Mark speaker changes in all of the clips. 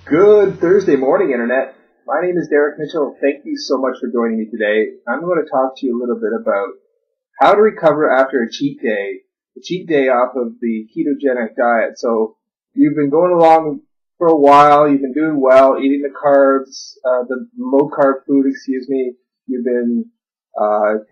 Speaker 1: Good Thursday morning, Internet. My name is Derek Mitchell. Thank you so much for joining me today. I'm going to talk to you a little bit about how to recover after a cheat day off of the ketogenic diet. So you've been going along for a while. You've been doing well, eating the low carb food, You've been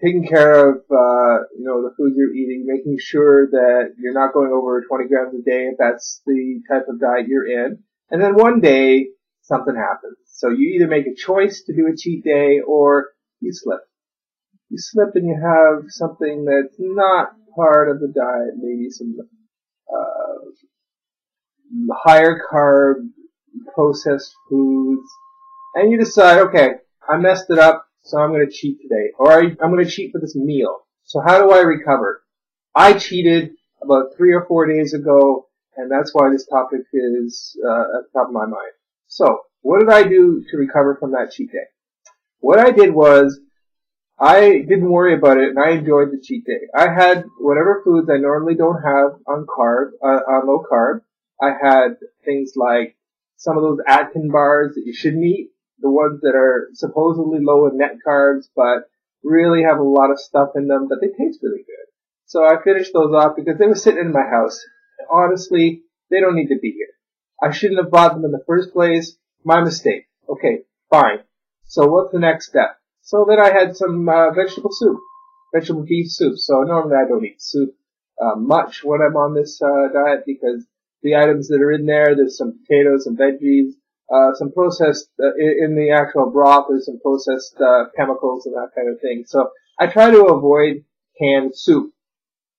Speaker 1: taking care of, the foods you're eating, making sure that you're not going over 20 grams a day if that's the type of diet you're in. And then one day, something happens. So you either make a choice to do a cheat day or you slip. You slip and you have something that's not part of the diet, maybe some higher carb processed foods, and you decide, okay, I messed it up, so I'm going to cheat today, or I'm going to cheat for this meal. So how do I recover? I cheated about 3 or 4 days ago, and that's why this topic is at the top of my mind. So, what did I do to recover from that cheat day? What I did was, I didn't worry about it, and I enjoyed the cheat day. I had whatever foods I normally don't have on low carb. I had things like some of those Atkins bars that you shouldn't eat, the ones that are supposedly low in net carbs, but really have a lot of stuff in them, but they taste really good. So I finished those off because they were sitting in my house. Honestly, they don't need to be here. I shouldn't have bought them in the first place. My mistake. Okay, fine. So what's the next step? So then I had some vegetable beef soup. So normally I don't eat soup much when I'm on this diet because the items that are in there's some potatoes, some veggies, some processed, in the actual broth, there's some processed chemicals and that kind of thing. So I try to avoid canned soup.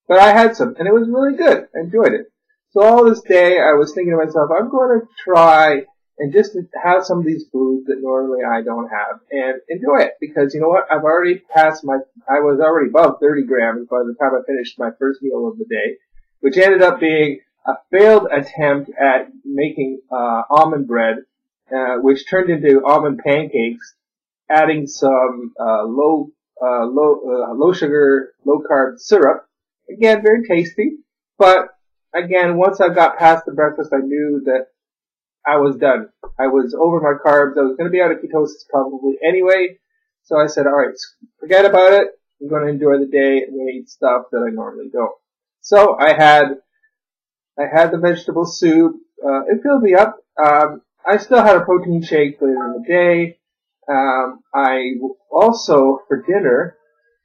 Speaker 1: But I had some, and it was really good. I enjoyed it. So all this day, I was thinking to myself, I'm going to try and just have some of these foods that normally I don't have and enjoy it. Because you know what? I was already above 30 grams by the time I finished my first meal of the day, which ended up being a failed attempt at making almond bread, which turned into almond pancakes, adding some low sugar, low carb syrup. Again, very tasty, but again, once I got past the breakfast, I knew that I was done. I was over my carbs. I was going to be out of ketosis probably anyway, so I said, all right, forget about it. I'm going to enjoy the day. I'm going to eat stuff that I normally don't. So I had the vegetable soup. It filled me up. I still had a protein shake later in the day. I also, for dinner,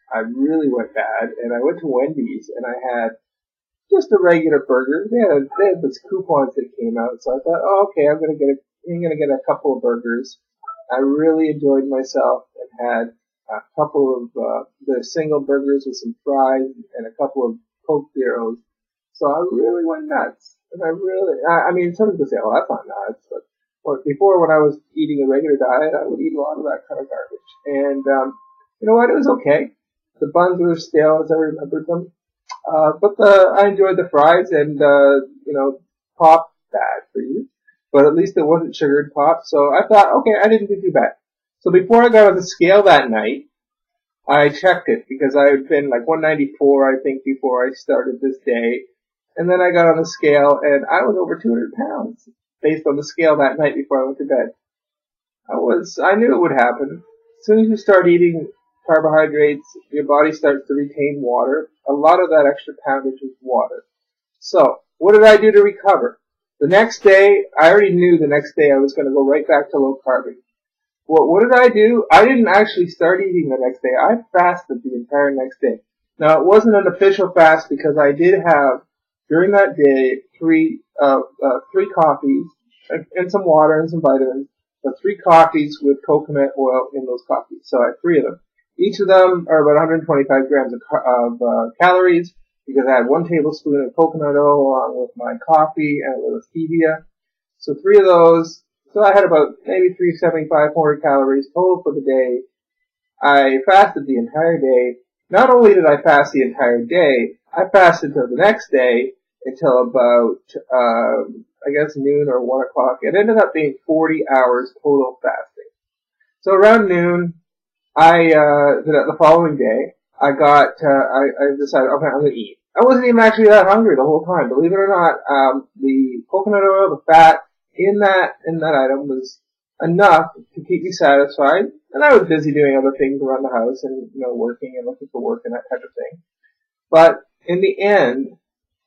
Speaker 1: I really went bad, and I went to Wendy's, and I had just a regular burger. They had those coupons that came out, so I thought, oh, okay, I'm gonna get a couple of burgers. I really enjoyed myself and had a couple of the single burgers with some fries and a couple of Coke Zeros. So I really went nuts, and I mean, some people say, oh, that's not nuts, but before when I was eating a regular diet, I would eat a lot of that kind of garbage, and you know what, it was okay. The buns were stale as I remembered them. But I enjoyed the fries and, pop, bad for you. But at least it wasn't sugared pop. So I thought, okay, I didn't do too bad. So before I got on the scale that night, I checked it because I had been like 194, I think, before I started this day. And then I got on the scale and I was over 200 pounds based on the scale that night before I went to bed. I knew it would happen. As soon as you start eating carbohydrates, your body starts to retain water. A lot of that extra poundage is water. So, what did I do to recover? The next day, I already knew the next day I was going to go right back to low carbing. What did I do? I didn't actually start eating the next day. I fasted the entire next day. Now, it wasn't an official fast because I did have, during that day, three coffees and some water and some vitamins, but 3 coffees with coconut oil in those coffees. So I had 3 of them. Each of them are about 125 grams of calories because I had 1 tablespoon of coconut oil along with my coffee and a little stevia. So 3 of those. So I had about maybe 375, 400 calories total for the day. I fasted the entire day. Not only did I fast the entire day, I fasted until the next day until about, noon or 1 o'clock. It ended up being 40 hours total fasting. So around noon, the following day, I decided, okay, I'm gonna eat. I wasn't even actually that hungry the whole time, believe it or not. The coconut oil, the fat, in that item was enough to keep me satisfied. And I was busy doing other things around the house and, working and looking for work and that type of thing. But in the end,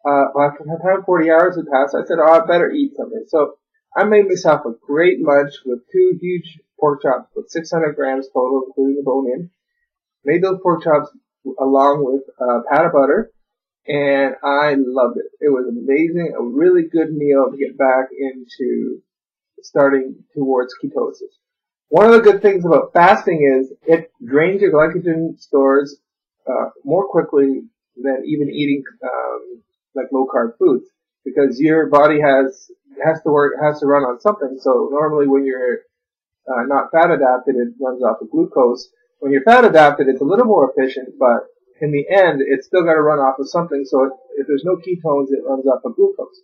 Speaker 1: after the time 40 hours had passed, I said, I better eat something. So I made myself a great lunch with 2 huge pork chops with 600 grams total, including the bone in. Made those pork chops along with a pat of butter, and I loved it. It was amazing, a really good meal to get back into starting towards ketosis. One of the good things about fasting is it drains your glycogen stores more quickly than even eating like low carb foods, because your body has to run on something. So normally when you're not fat adapted, it runs off of glucose. When you're fat adapted, it's a little more efficient, but in the end, it's still got to run off of something. So if there's no ketones, it runs off of glucose.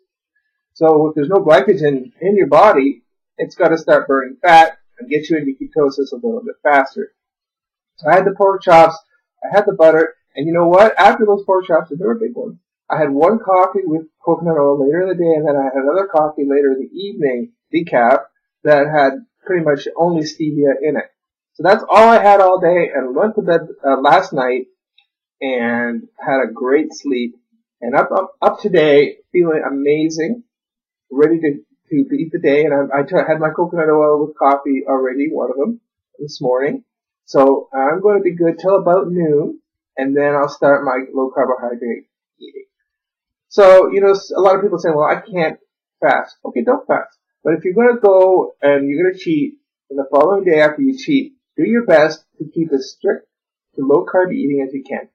Speaker 1: So if there's no glycogen in your body, it's got to start burning fat and get you into ketosis a little bit faster. So I had the pork chops, I had the butter, and you know what? After those pork chops, and they were big ones, I had one coffee with coconut oil later in the day, and then I had another coffee later in the evening, decaf, that had pretty much only stevia in it. So that's all I had all day, and went to bed last night and had a great sleep. And up today, feeling amazing, ready to beat the day. And I had my coconut oil with coffee already, one of them, this morning. So I'm going to be good till about noon, and then I'll start my low carbohydrate eating. So, a lot of people say, well, I can't fast. Okay, don't fast. But if you're going to go and you're going to cheat, and the following day after you cheat, do your best to keep as strict to low carb eating as you can.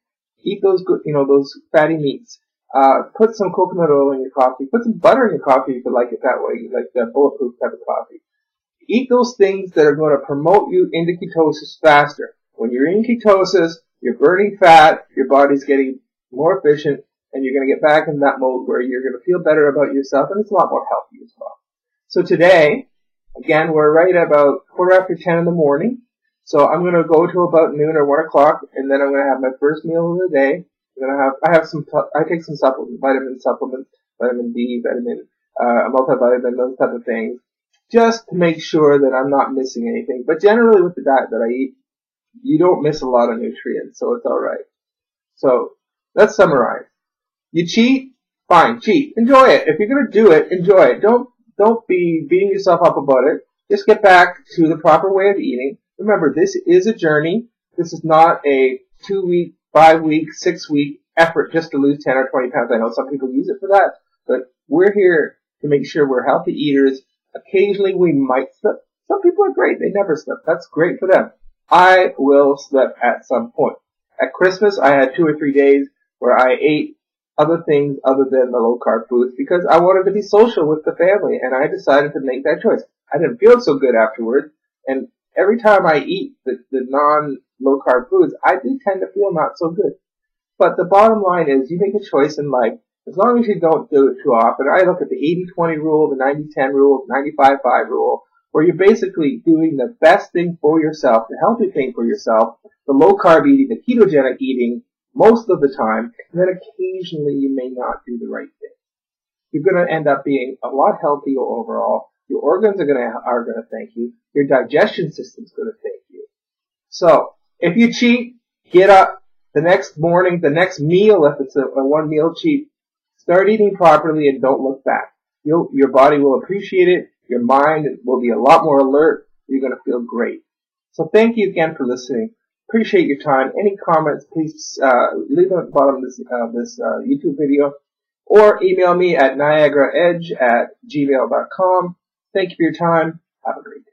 Speaker 1: Eat those good, those fatty meats. Put some coconut oil in your coffee. Put some butter in your coffee if you like it that way. You like that bulletproof type of coffee. Eat those things that are going to promote you into ketosis faster. When you're in ketosis, you're burning fat, your body's getting more efficient, and you're going to get back in that mode where you're going to feel better about yourself, and it's a lot more healthy as well. So today, again, we're right about 10:15 in the morning. So I'm going to go to about noon or 1 o'clock, and then I'm going to have my first meal of the day. I take some supplements, vitamin D, multivitamin, those type of things, just to make sure that I'm not missing anything. But generally with the diet that I eat, you don't miss a lot of nutrients, so it's alright. So, let's summarize. You cheat? Fine, cheat. Enjoy it. If you're going to do it, enjoy it. Don't be beating yourself up about it. Just get back to the proper way of eating. Remember, this is a journey. This is not a 2-week, 5-week, 6-week effort just to lose 10 or 20 pounds. I know some people use it for that, but we're here to make sure we're healthy eaters. Occasionally we might slip. Some people are great. They never slip. That's great for them. I will slip at some point. At Christmas, I had 2 or 3 days where I ate other things other than the low-carb foods because I wanted to be social with the family, and I decided to make that choice. I didn't feel so good afterwards, and every time I eat the non-low-carb foods, I do tend to feel not so good. But the bottom line is you make a choice in life. As long as you don't do it too often, I look at the 80-20 rule, the 90-10 rule, the 95-5 rule, where you're basically doing the best thing for yourself, the healthy thing for yourself, the low-carb eating, the ketogenic eating, most of the time, and then occasionally you may not do the right thing. You're going to end up being a lot healthier overall. Your organs are going to thank you. Your digestion system's going to thank you. So, if you cheat, get up the next morning, the next meal, if it's a one meal cheat, start eating properly and don't look back. Your body will appreciate it. Your mind will be a lot more alert. You're going to feel great. So thank you again for listening. Appreciate your time. Any comments, please leave them at the bottom of this YouTube video, or email me at niagaraedge@gmail.com. Thank you for your time. Have a great day.